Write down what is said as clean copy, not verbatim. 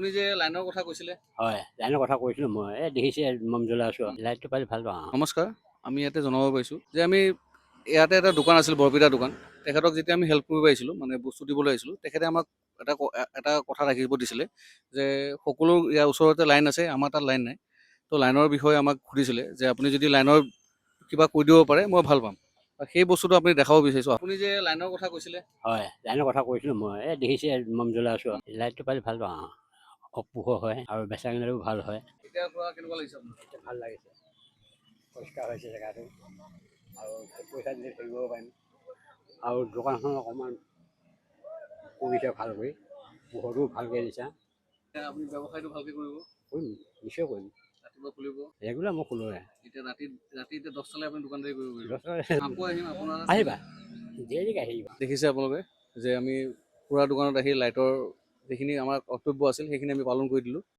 আপুনি যে লাইনৰ কথা কৈছিলে। হয়, লাইনৰ কথা কৈছিলোঁ মই। দেখিছে মম জ্বলাই আছোঁ আৰু। লাইটটো পালে ভাল পাওঁ। নমস্কাৰ, আমি ইয়াতে জনাব পাৰিছোঁ যে আমি ইয়াতে এটা দোকান আছিল, বৰপেটা দোকান। তেখেতক যেতিয়া আমি হেল্প কৰিব আহিছিলোঁ, মানে বস্তু দিবলৈ আহিছিলোঁ, তেখেতে আমাক এটা কথা ৰাখিব দিছিলে যে সকলো ইয়াৰ ওচৰতে লাইন আছে, আমাৰ তাত লাইন নাই। তো লাইনৰ বিষয়ে আমাক সুধিছিলে যে আপুনি যদি লাইনৰ কিবা কৈ দিব পাৰে মই ভাল পাম। সেই বস্তুটো আপুনি দেখাব বিচাৰিছোঁ। আপুনি যে লাইনৰ কথা কৈছিলে। হয়, লাইনৰ কথা কৈছিলোঁ মই। দেখিছে মম জ্বলাই আছোঁ আৰু। লাইটটো পালে ভাল পাওঁ। পোহৰ হয় আৰু বেচা কিনাও ভাল হয়। এতিয়া পৰা কেনেকুৱা লাগিছে আপোনাৰ? এতিয়া ভাল লাগিছে, পৰিষ্কাৰ হৈছে জেগাটো আৰু পইচা দিলে থাকিব পাৰিম আৰু দোকানখন অকণমান কৰিছে ভালকৈ, পোহৰটো ভালকৈ দিছে। আপুনি ব্যৱসায়টো ভালকৈ কৰিব? কৰিম, নিশ্চয় কৰিম। ৰাতিপুৱা খুলিব? ৰেগুলাৰ মই খোলোৱে। এতিয়া ৰাতি এতিয়া 10টালৈ আপুনি দোকানদাৰী কৰিব পাৰিব। দহটা আকৌ আহিম আপোনাৰ। আহিবা, দেৰিকৈ আহিবা। দেখিছে আপোনালোকে যে আমি পুৰা দোকানত আহি লাইটৰ যিখিনি আমাৰ কৰ্তব্য আছিল সেইখিনি আমি পালন কৰি দিলোঁ।